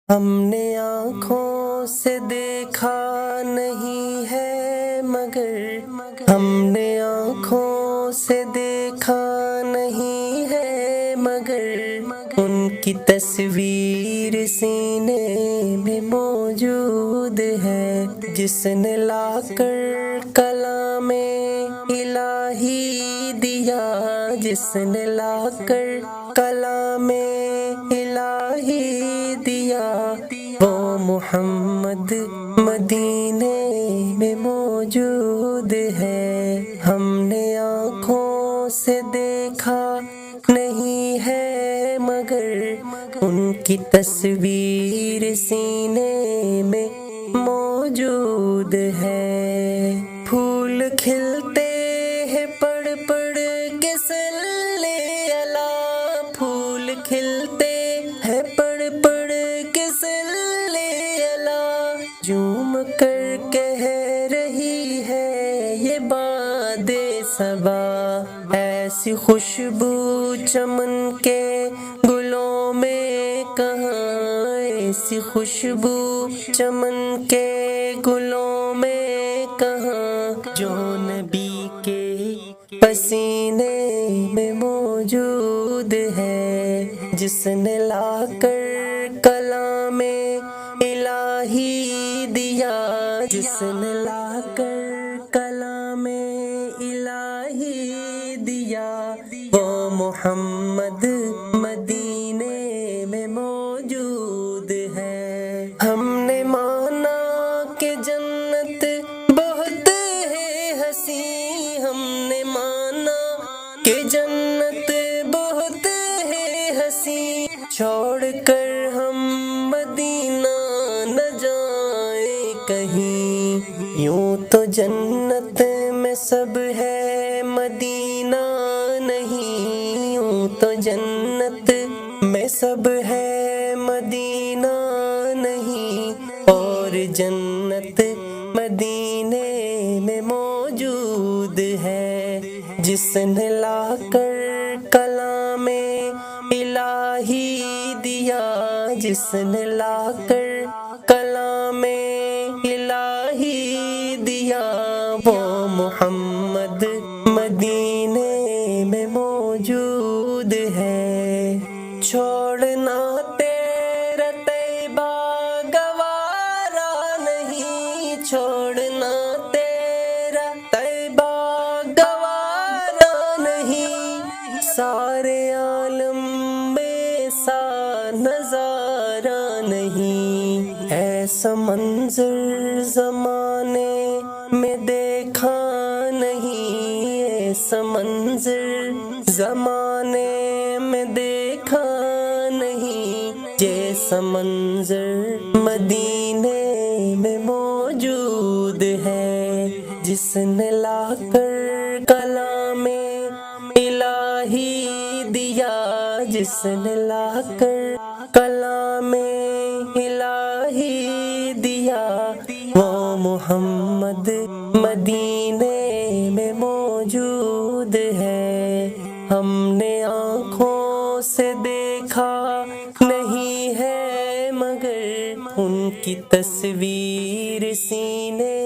ہم نے آنکھوں سے دیکھا نہیں ہے مگر ہم نے آنکھوں سے دیکھا نہیں ہے مگر ان کی تصویر سینے میں موجود ہے، جس نے لا کر کلام الہی دیا، جس نے لا کر کلام الہی دیا، وہ محمد مدینے میں موجود ہے۔ ہم نے آنکھوں سے دیکھا نہیں ہے مگر ان کی تصویر سینے میں موجود ہے۔ پھول کھلتے ہیں پڑھ پڑھ کے صلی اللہ، پھول کھلتے ہیں پڑھ پڑھ کے صلی اللہ، جھوم کر کہہ رہی ہے یہ باد صبا، ایسی خوشبو چمن کے گلوں میں کہاں، ایسی خوشبو چمن کے گلوں میں کہاں، جو نبی کے پسینے میں موجود ہے، جس نے لا کر کلام الہی دیا، جس نے لا کر کلام الہی دیا، وہ محمد مدینے میں موجود ہے۔ ہم نے مانا کہ جنت بہت ہے حسین، ہم نے مانا کہ جنت بہت ہے حسین، چھوڑ کر ہم مدینہ نہ جائیں کہیں، یوں تو جنت میں سب ہے مدینہ نہیں، یوں تو جنت میں سب ہے مدینہ نہیں، اور جنت مدینے میں موجود ہے، جس نے لا کر کلام الہی دیا، جس نے لا کر کلام الہی دیا، وہ محمد مدینے میں موجود ہے۔ چھوڑنا تیرا طیبہ گوارا نہیں، چھوڑنا تیرا طیبہ گوارا نہیں، سارے عالم میں سا نظارہ نہیں، ایسا منظر زمانے میں دیکھا نہیں، ایسا منظر زمانے میں دیکھا نہیں، جیسا منظر مدینے میں موجود ہے، جس نے لا کر کلام الہی دیا، جس نے لا کر کلام الہی دیا، وہ محمد مدینے میں موجود ہے۔ ہم نے آنکھوں سے دیکھا نہیں ہے مگر ان کی تصویر سینے